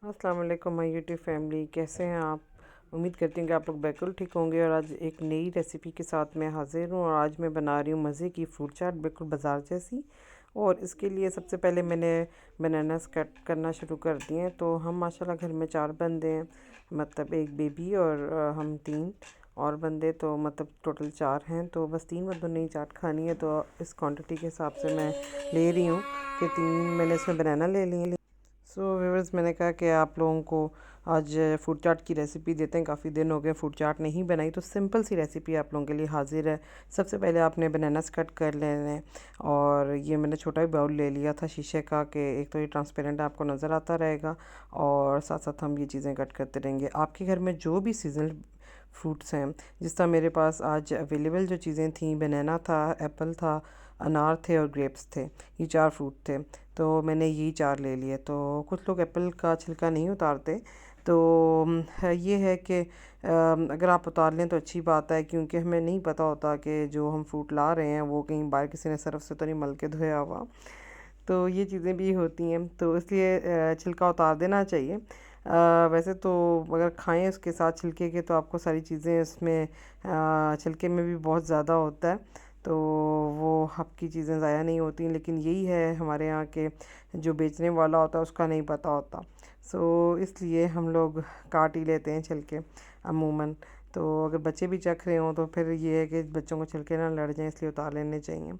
अस्सलाम वालेकुम my YouTube family, कैसे हैं आप। उम्मीद करती हूँ कि आप लोग बिल्कुल ठीक होंगे। और आज एक नई रेसिपी के साथ मैं हाज़िर हूँ और आज मैं बना रही हूँ मज़े की फ्रूट चाट, बिल्कुल बाज़ार जैसी। और इसके लिए सबसे पहले मैंने बनानास कट करना शुरू कर दिए हैं। तो हम माशाल्लाह घर में 4 बंदे हैं, मतलब एक बेबी और हम 3 और बंदे, तो मतलब टोटल 4 हैं। तो बस 3 बंदों ने ही चाट खानी है, तो इस क्वांटिटी के हिसाब से मैं ले रही हूँ कि 3 मैंने इसमें बनाना ले लिए। सो व्यूअर्स, मैंने कहा कि आप लोगों को आज फ्रूट चाट की रेसिपी देते हैं। काफ़ी दिन हो गए फ्रूट चाट नहीं बनाई, तो सिंपल सी रेसिपी आप लोगों के लिए हाजिर है। सबसे पहले आपने बनानास कट कर लेने हैं। और ये मैंने छोटा ही बाउल ले लिया था शीशे का, कि एक तो ये ट्रांसपेरेंट आपको नज़र आता रहेगा और साथ साथ हम ये चीज़ें कट करते रहेंगे। आपके घर में जो भी सीजनल फ्रूट्स हैं, जिस तरह मेरे पास आज अवेलेबल जो चीज़ें थी, बनाना था, एप्पल था, अनार थे और ग्रेप्स थे, ये 4 फ्रूट थे। तो मैंने यही 4 ले लिए। तो कुछ लोग एप्पल का छिलका नहीं उतारते, तो ये है कि अगर आप उतार लें तो अच्छी बात है, क्योंकि हमें नहीं पता होता कि जो हम फ्रूट ला रहे हैं वो कहीं बाहर किसी ने सरफ से तो नहीं मल के धोया हुआ। तो ये चीज़ें भी होती हैं, तो इसलिए छिलका उतार देना चाहिए। वैसे तो अगर खाएं उसके साथ छिलके के, तो आपको सारी चीज़ें इसमें छिलके में भी बहुत ज़्यादा होता है, तो वो आपकी चीज़ें ज़ाया नहीं होती। लेकिन यही है, हमारे यहाँ के जो बेचने वाला होता है उसका नहीं पता होता। सो इसलिए हम लोग काट ही लेते हैं छिलके अमूमन। तो अगर बच्चे भी चख रहे हों तो फिर ये है कि बच्चों को छिलके ना लड़ जाएं, इसलिए उतार लेने चाहिए।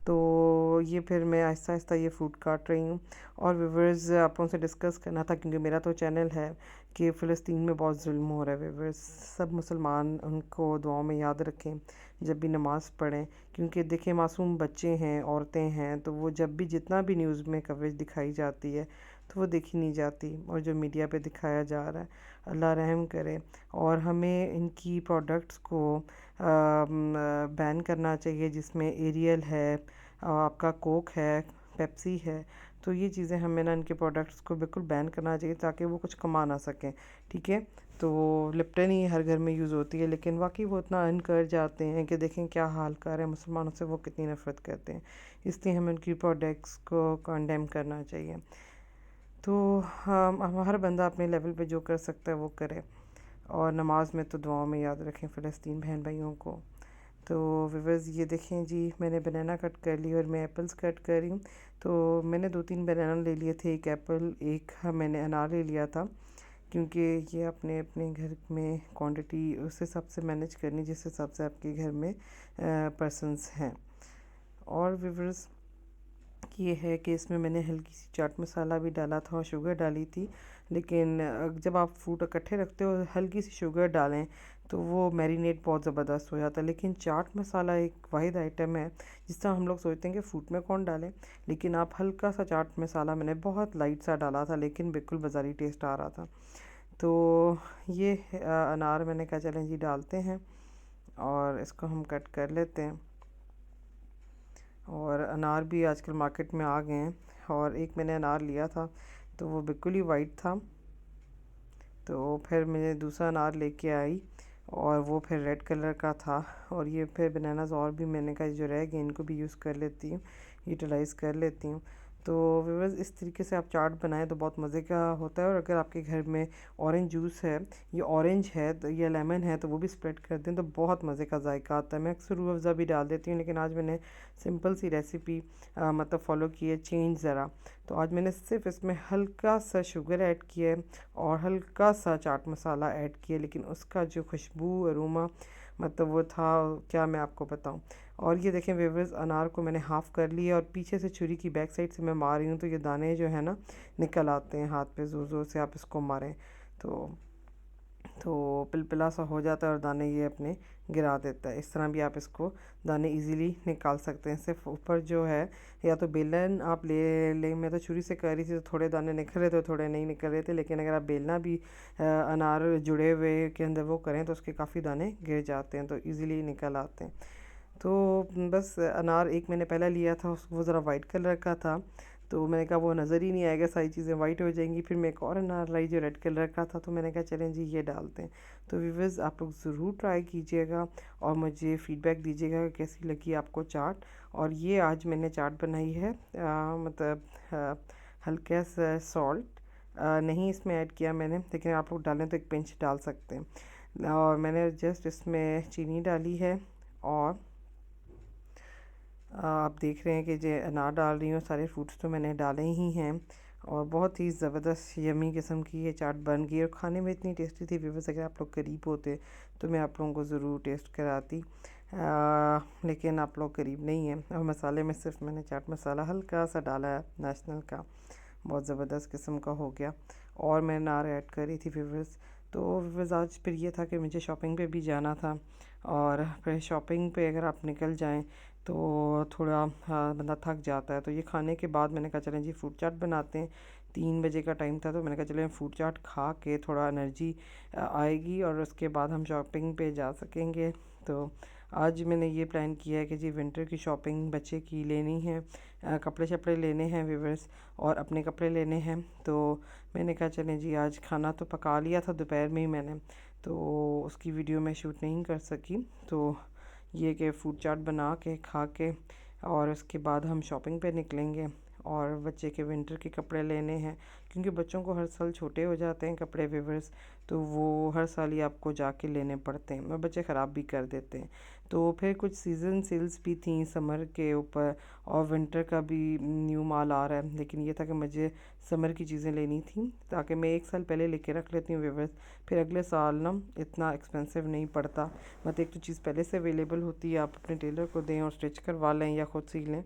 तो ये फिर मैं आहिस्ता आहिस्ता ये फ्रूट काट रही हूँ। और व्यूवर्स, आप लोगों से डिस्कस करना था, क्योंकि मेरा तो चैनल है कि फ़िलिस्तीन में बहुत जुल्म हो रहा है। व्यूवर्स, सब मुसलमान उनको दुआओं में याद रखें जब भी नमाज़ पढ़ें, क्योंकि देखें मासूम बच्चे हैं, औरतें हैं, तो वो जब भी जितना भी न्यूज़ में कवरेज दिखाई जाती है तो वो देखी नहीं जाती, और जो मीडिया पे दिखाया जा रहा है, अल्लाह रहम करे। और हमें इनकी प्रोडक्ट्स को बैन करना चाहिए, जिसमें एरियल है, आपका कोक है, पेप्सी है। तो ये चीज़ें हमें ना इनके प्रोडक्ट्स को बिल्कुल बैन करना चाहिए, ताकि वो कुछ कमा ना सकें। ठीक है, तो लिप्टन ही हर घर में यूज़ होती है, लेकिन वाकई वो इतना अर्न कर जाते हैं कि देखें क्या हाल कर रहे हैं मुसलमानों से, वो कितनी नफरत करते हैं। इसलिए हमें उनकी प्रोडक्ट्स को कंडेम करना चाहिए। तो हम हर बंदा अपने लेवल पे जो कर सकता है वो करे, और नमाज में तो दुआओं में याद रखें फ़लस्तीन बहन भाइयों को। तो व्यूअर्स, ये देखें जी, मैंने बनाना कट कर ली और मैं एप्पल्स कट कर रही हूँ। तो मैंने 2-3 बनाना ले लिए थे, एक एप्पल, एक मैंने अनार ले लिया था, क्योंकि ये अपने अपने घर में क्वांटिटी उस हिसाब से मैनेज करनी जिस हिसाब से आपके घर में पर्सनस हैं। और व्यूअर्स, ये है कि इसमें मैंने हल्की सी चाट मसाला भी डाला था और शुगर डाली थी। लेकिन जब आप फ्रूट इकट्ठे रखते हो, हल्की सी शुगर डालें तो वो मैरिनेट बहुत ज़बरदस्त हो जाता है। लेकिन चाट मसाला एक वाहिद आइटम है, जिस तरह हम लोग सोचते हैं कि फ्रूट में कौन डालें, लेकिन आप हल्का सा चाट मसाला, मैंने बहुत लाइट सा डाला था, लेकिन बिल्कुल बाज़ारी टेस्ट आ रहा था। तो ये अनार मैंने कहा चलें जी डालते हैं, और इसको हम कट कर लेते हैं। और अनार भी आजकल मार्केट में आ गए हैं, और एक मैंने अनार लिया था तो वो बिल्कुल ही वाइट था। तो फिर मैंने दूसरा अनार लेके आई, और वो फिर रेड कलर का था। और ये फिर बनानास और भी मैंने कहा जो रह गए इनको भी यूज़ कर लेती हूँ, यूटिलाइज़ कर लेती हूँ। तो व्यूअर्स, इस तरीके से आप चाट बनाएं तो बहुत मज़े का होता है। और अगर आपके घर में ऑरेंज जूस है, या ऑरेंज है तो, या लेमन है, तो वो भी स्प्रेड कर दें तो बहुत मज़े का जायका आता है। मैं अक्सर रूह अफ़ज़ा भी डाल देती हूँ, लेकिन आज मैंने सिंपल सी रेसिपी मतलब फ़ॉलो की है, चेंज ज़रा। तो आज मैंने सिर्फ इसमें हल्का सा शुगर ऐड किया है और हल्का सा चाट मसाला ऐड किया, लेकिन उसका जो खुशबू अरोमा, मतलब वो था, क्या मैं आपको बताऊं। और ये देखें व्यूअर्स, अनार को मैंने हाफ़ कर लिया और पीछे से छुरी की बैक साइड से मैं मार रही हूँ, तो ये दाने जो है ना निकल आते हैं हाथ पे, ज़ोर ज़ोर से आप इसको मारें तो पिलपिला सा हो जाता है और दाने ये अपने गिरा देता है। इस तरह भी आप इसको दाने इजीली निकाल सकते हैं। सिर्फ ऊपर जो है, या तो बेलन आप ले लें, मैं तो छुरी से कर रही थी तो थोड़े दाने निकल रहे थे, थोड़े नहीं निकल रहे थे। लेकिन अगर आप बेलना भी अनार जुड़े हुए के अंदर वो करें तो उसके काफ़ी दाने गिर जाते हैं, तो ईज़िली निकल आते हैं। तो बस अनार एक मैंने पहला लिया था, वो ज़रा वाइट कलर का था, तो मैंने कहा वो नज़र ही नहीं आएगा, सारी चीज़ें वाइट हो जाएंगी। फिर मैं एक और अनार लाई जो रेड कलर का था, तो मैंने कहा चलें जी ये डालते हैं। तो व्यूअर्स, आप लोग ज़रूर ट्राई कीजिएगा और मुझे फ़ीडबैक दीजिएगा कि कैसी लगी आपको चाट। और ये आज मैंने चाट बनाई है मतलब हल्का सा सॉल्ट, नहीं इसमें ऐड किया मैंने, लेकिन आप लोग डालें तो एक पिंच डाल सकते हैं। और मैंने जस्ट इसमें चीनी डाली है और आप देख रहे हैं कि जो अनार डाल रही हूँ, सारे फ्रूट्स तो मैंने डाले ही हैं और बहुत ही ज़बरदस्त यमी किस्म की ये चाट बन गई और खाने में इतनी टेस्टी थी। व्यूअर्स अगर आप लोग करीब होते तो मैं आप लोगों को ज़रूर टेस्ट कराती, लेकिन आप लोग करीब नहीं हैं। और मसाले में सिर्फ मैंने चाट मसाला हल्का सा डाला है नेशनल का, बहुत ज़बरदस्त किस्म का हो गया। और मैं नार ऐड करी थी व्यूअर्स। तो व्यूअर्स आज फिर ये था कि मुझे शॉपिंग पे भी जाना था और फिर शॉपिंग पे अगर आप निकल जाएं तो थोड़ा बंदा थक जाता है। तो ये खाने के बाद मैंने कहा चलें जी फ्रूट चाट बनाते हैं। 3 बजे का टाइम था तो मैंने कहा चलें फ्रूट चाट खा के थोड़ा एनर्जी आएगी और उसके बाद हम शॉपिंग पे जा सकेंगे। तो आज मैंने ये प्लान किया है कि जी विंटर की शॉपिंग बच्चे की लेनी है, कपड़े शपड़े लेने हैं व्यूअर्स और अपने कपड़े लेने हैं। तो मैंने कहा चलें जी आज खाना तो पका लिया था दोपहर में ही मैंने, तो उसकी वीडियो मैं शूट नहीं कर सकी। तो ये कि फ्रूट चाट बना के खा के और उसके बाद हम शॉपिंग पे निकलेंगे और बच्चे के विंटर के कपड़े लेने हैं, क्योंकि बच्चों को हर साल छोटे हो जाते हैं कपड़े व्यूअर्स, तो वो हर साल ही आपको जाके लेने पड़ते हैं और बच्चे ख़राब भी कर देते हैं। तो फिर कुछ सीज़न सेल्स भी थी समर के ऊपर और विंटर का भी न्यू माल आ रहा है, लेकिन ये था कि मुझे समर की चीज़ें लेनी थी ताकि मैं 1 साल पहले लेके रख लेती हूँ व्यूअर्स, फिर अगले साल ना इतना एक्सपेंसिव नहीं पड़ता। मतलब एक तो चीज़ पहले से अवेलेबल होती है, आप अपने टेलर को दें और स्टिच करवा लें या ख़ुद सी लें,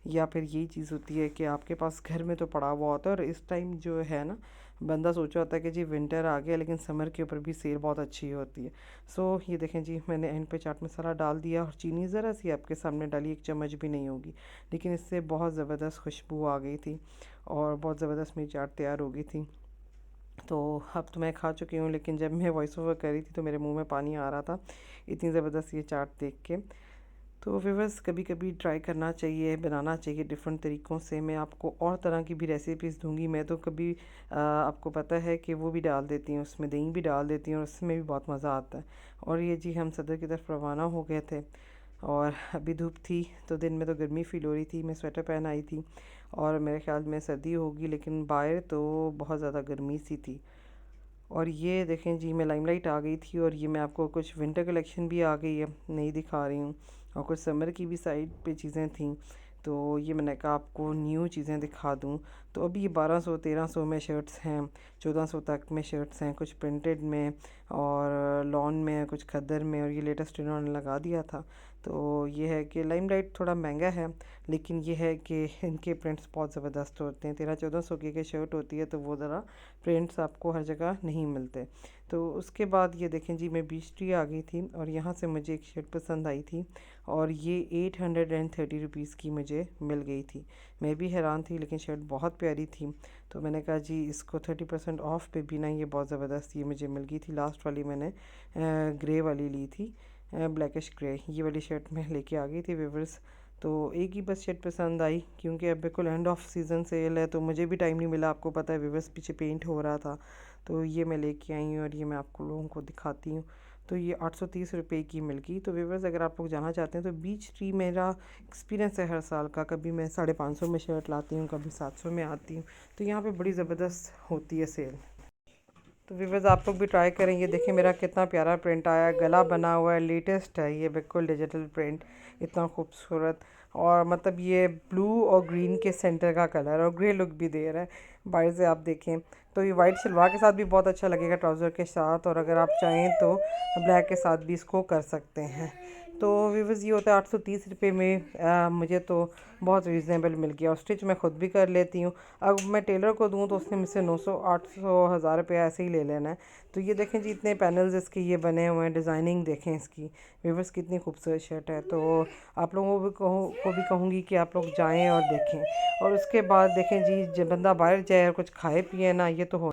या फिर यही चीज़ होती है कि आपके पास घर में तो पड़ा हुआ होता है। और इस टाइम जो है ना बंदा सोचा होता है कि जी विंटर आ गया, लेकिन समर के ऊपर भी सेल बहुत अच्छी होती है। सो ये देखें जी मैंने एंड पे चाट मसाला डाल दिया और चीनी ज़रा सी आपके सामने डाली, 1 चम्मच भी नहीं होगी, लेकिन इससे बहुत ज़बरदस्त खुशबू आ गई थी और बहुत ज़बरदस्त मेरी चाट तैयार हो गई थी। तो अब तो मैं खा चुकी हूँ, लेकिन जब मैं वॉइस ओवर कर रही थी तो मेरे मुंह में पानी आ रहा था, इतनी ज़बरदस्त ये चाट देख के। तो व्यूअर्स कभी कभी ट्राई करना चाहिए, बनाना चाहिए डिफरेंट तरीक़ों से। मैं आपको और तरह की भी रेसिपीज़ दूंगी। मैं तो कभी आपको पता है कि वो भी डाल देती हूँ, उसमें दही भी डाल देती हूँ और उसमें भी बहुत मज़ा आता है। और ये जी हम सदर की तरफ रवाना हो गए थे और अभी धूप थी तो दिन में तो गर्मी फ़ील हो रही थी, मैं स्वेटर पहन आई थी और मेरे ख्याल में सर्दी होगी, लेकिन बाहर तो बहुत ज़्यादा गर्मी सी थी। और ये देखें जी मैं लाइमलाइट आ गई थी और ये मैं आपको कुछ विंटर कलेक्शन भी आ गई है नहीं दिखा रही हूँ और कुछ समर की भी साइड पे चीज़ें थी, तो ये मैंने कहा आपको न्यू चीज़ें दिखा दूँ। तो अभी ये 1200-1300 में शर्ट्स हैं, 1400 तक में शर्ट्स हैं, कुछ प्रिंटेड में और लॉन में, कुछ खद्दर में, और ये लेटेस्ट इन्होंने लगा दिया था। तो ये है कि लाइमलाइट थोड़ा महंगा है, लेकिन ये है कि इनके प्रिंट्स बहुत ज़बरदस्त होते हैं। 1300-1400 की शर्ट होती है तो वो ज़रा प्रिंट्स आपको हर जगह नहीं मिलते। तो उसके बाद ये देखें जी मैं बीच ट्री आ गई थी और यहाँ से मुझे एक शर्ट पसंद आई थी और ये 830 रुपीज़ की मुझे मिल गई थी। मैं भी हैरान थी, लेकिन शर्ट बहुत प्यारी थी तो मैंने कहा जी इसको 30% ऑफ पे भी ना, ये बहुत ज़बरदस्त ये मुझे मिल गई थी। लास्ट वाली मैंने ग्रे वाली ली थी, ब्लैकिश ग्रे, ये वाली शर्ट मैं लेके आ गई थी व्यूअर्स। तो एक ही बस शर्ट पसंद आई, क्योंकि अब बिल्कुल एंड ऑफ सीज़न सेल है तो मुझे भी टाइम नहीं मिला, आपको पता है व्यूअर्स पीछे पेंट हो रहा था, तो ये मैं लेके आई हूँ और ये मैं आपको लोगों को दिखाती हूँ। तो ये 830 रुपये की मिल गई। तो व्यूअर्स अगर आप लोग जाना चाहते हैं तो बीच ट्री मेरा एक्सपीरियंस है हर साल का, कभी मैं 550 में शर्ट लाती हूँ, कभी 700 में आती हूँ, तो यहाँ पे बड़ी ज़बरदस्त होती है सेल। तो व्यूअर्स आप लोग भी ट्राई करें। ये देखिए मेरा कितना प्यारा प्रिंट आया है, गला बना हुआ है, लेटेस्ट है ये, बिल्कुल डिजिटल प्रिंट, इतना खूबसूरत। और मतलब ये ब्लू और ग्रीन के सेंटर का कलर और ग्रे लुक भी दे रहा है बाहर से आप देखें। तो ये वाइट शलवार के साथ भी बहुत अच्छा लगेगा, ट्राउज़र के साथ, और अगर आप चाहें तो ब्लैक के साथ भी इसको कर सकते हैं। तो व्यूअर्स ये होता है 830 रुपये में, मुझे तो बहुत रीज़नेबल मिल गया और स्टिच मैं ख़ुद भी कर लेती हूँ। अब मैं टेलर को दूँ तो उसने मुझसे 900, 800, 1000 रुपये ऐसे ही ले लेना है। तो ये देखें जी इतने पैनल्स इसके ये बने हुए हैं, डिज़ाइनिंग देखें इसकी व्यूअर्स कितनी खूबसूरत शर्ट है। तो आप लोगों को भी कहूँगी कि आप लोग जाएँ और देखें। और उसके बाद देखें जी जब बंदा बाहर जाए और कुछ खाए पिए ना, ये तो हो